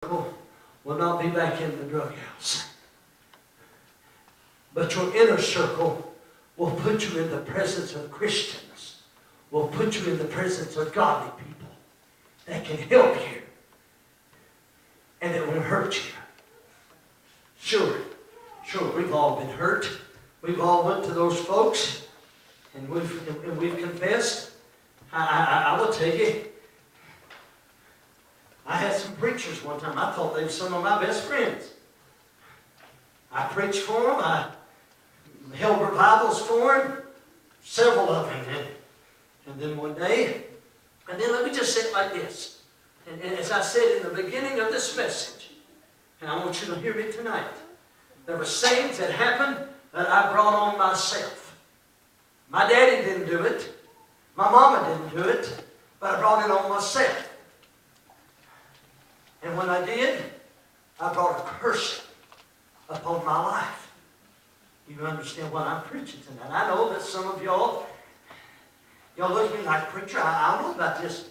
will not be back in the drug house. But your inner circle will put you in the presence of Christians, will put you in the presence of godly people that can help you and that won't hurt you. Sure, we've all been hurt. We've all went to those folks and we've confessed. I will tell you, I had some preachers one time. I thought they were some of my best friends. I preached for them. I held revivals for them, several of them. And then one day, and then let me just say it like this. And as I said in the beginning of this message, and I want you to hear me tonight, there were things that happened that I brought on myself. My daddy didn't do it. My mama didn't do it. But I brought it on myself. And when I did, I brought a curse upon my life. You understand what I'm preaching tonight. I know that some of y'all look at me like, preacher, I don't know about this.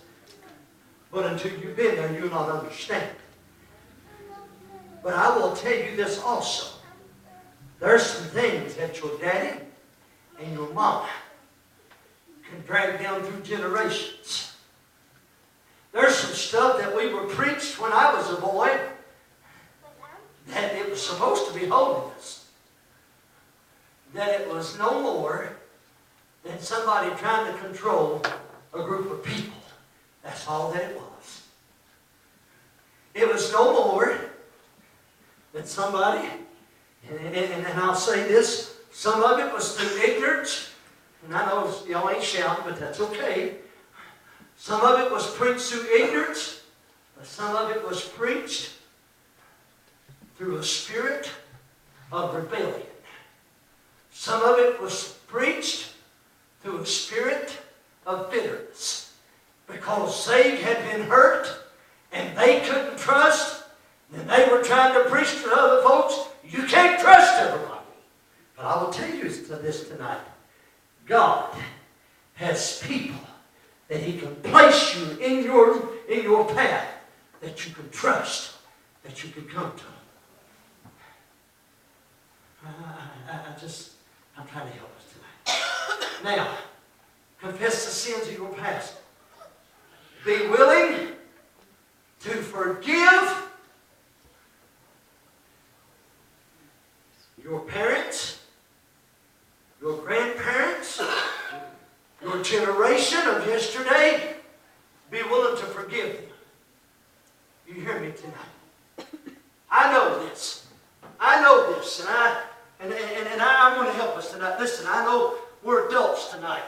But until you've been there, you'll not understand. But I will tell you this also. There's some things that your daddy and your mama can drag down through generations. There's some stuff that we were preached when I was a boy that it was supposed to be holiness. That it was no more than somebody trying to control a group of people. That's all that it was. It was no more than somebody, and I'll say this, some of it was through ignorance, and I know y'all ain't shouting, but that's okay. Some of it was preached through ignorance, but some of it was preached through a spirit of rebellion. Some of it was preached through a spirit of bitterness. Because they had been hurt and they couldn't trust, and they were trying to preach to other folks. You can't trust everybody. But I will tell you this tonight. God has people that He can place you in your path that you can trust, that you can come to. I'm trying to help us tonight. Now, confess the sins of your past. Be willing to forgive your parents, your grandparents, your generation of yesterday. Be willing to forgive them. You hear me tonight? I know this. I know this. And I want to help us tonight. Listen, I know we're adults tonight.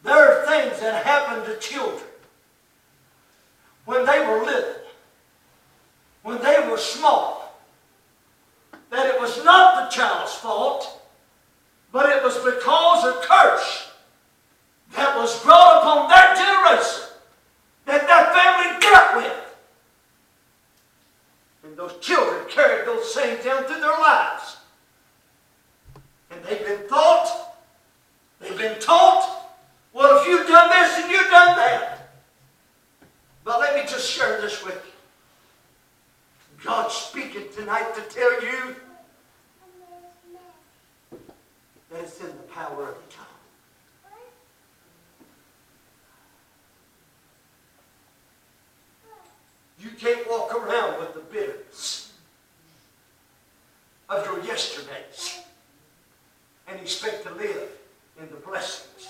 There are things that happen to children when they were little, when they were small, that it was not the child's fault, but it was because a curse that was brought upon their generation that their family dealt with. And those children carried those things down through their lives. And they've been taught, well, if you've done this and you've done that. But let me just share this with you. God's speaking tonight to tell you that it's in the power of the tongue. You can't walk around with the bitterness of your yesterdays and expect to live in the blessings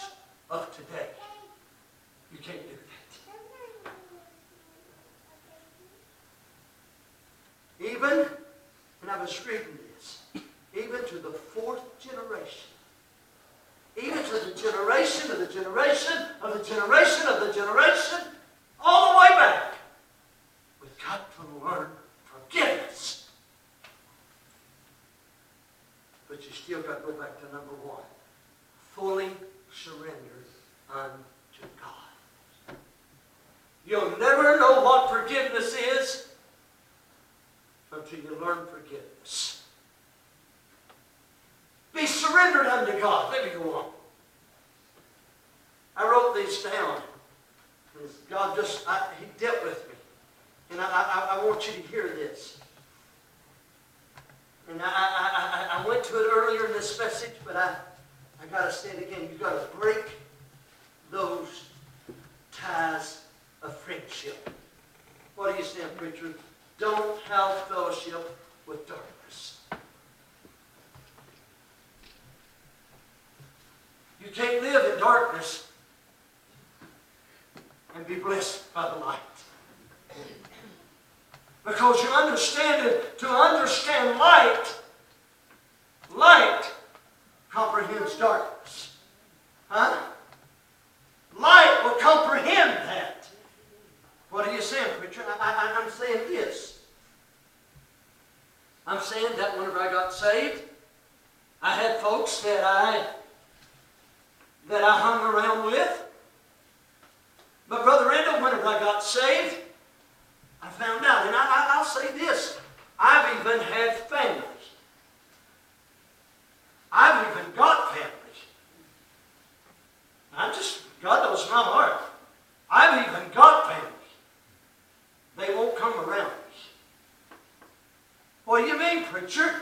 of today. You can't do that. Even, and I was reading this, even to the fourth generation, even to the generation of the generation of the generation of the generation, all the way back, we've got to learn forgiveness. But you still got to go back to number one. Fully surrendered unto God. You'll never know what forgiveness is until you learn forgiveness. Be surrendered unto God. Let me go on. I wrote these down. God He dealt with me. And I want you to hear this. And I went to it earlier in this message, but I got to say it again. You've got to break those ties of friendship. What are you saying, preacher? Don't have fellowship with darkness. You can't live in darkness and be blessed by the light. Because you understand it, to understand light, light comprehends darkness. Huh? Light will comprehend that. What are you saying, preacher? I'm saying this. I'm saying that whenever I got saved, I had folks that I hung around with. But Brother Randall, whenever I got saved, I found out, and I'll say this, I've even had families. I've even got families. God knows my heart. I've even got families. They won't come around me. What do you mean, preacher?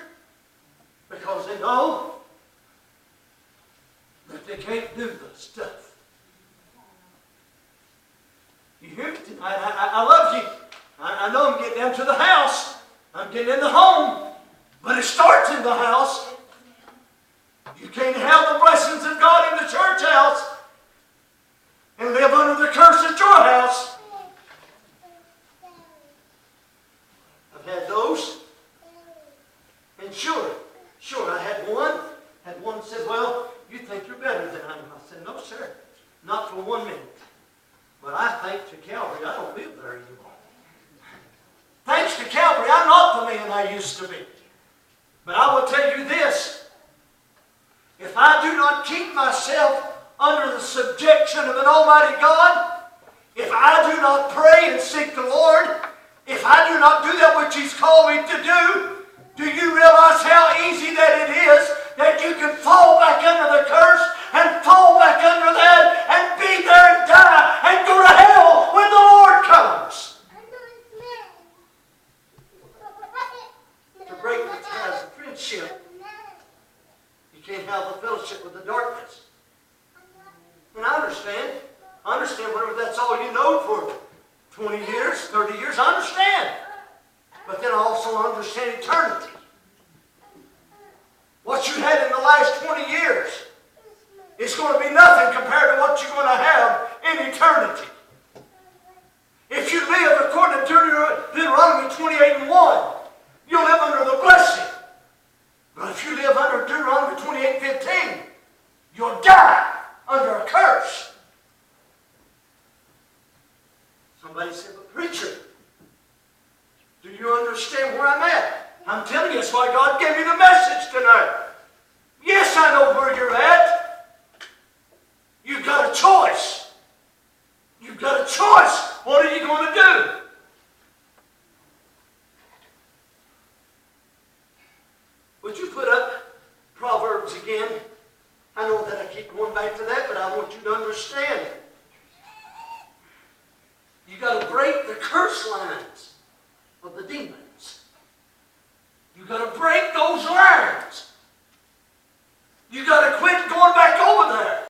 Because they know that they can't do the stuff. You hear me tonight? I love you. I know I'm getting down to the house. I'm getting in the home. But it starts in the house. You can't have the blessings of God in the church house and live under the curse at your house. I've had those. And sure, I had one. Had one said, well, you think you're better than I am. I said, no, sir. Not for 1 minute. But I thank to Calvary, I don't live there anymore. Thanks to Calvary, I'm not the man I used to be. But I will tell you this. If I do not keep myself under the subjection of an Almighty God, if I do not pray and seek the Lord, if I do not do that which He's called me to do you realize how easy that it is that you can fall back under the curse and fall back under that and be there and die and go to hell when the Lord comes? To break the ties of friendship, you can't have the fellowship with the darkness. And I understand whenever that's all you know for 20 years, 30 years, I understand. But then I also understand eternity. What you had in the last 20 years is going to be nothing compared to what you're going to have in eternity. If you live according to Deuteronomy 28:1, you'll live under the blessing. But if you live under Deuteronomy 28:15, you'll die under a curse. Somebody said, but preacher, do you understand where I'm at? I'm telling you, that's why God gave me the message tonight. Yes, I know where you're at. You've got a choice. You've got a choice. What are you going to do? Would you put up Proverbs again? I know that I keep going back to that, but I want you to understand. You've got to break the curse lines of the demons. You've got to break those lines. You've got to quit going back over there.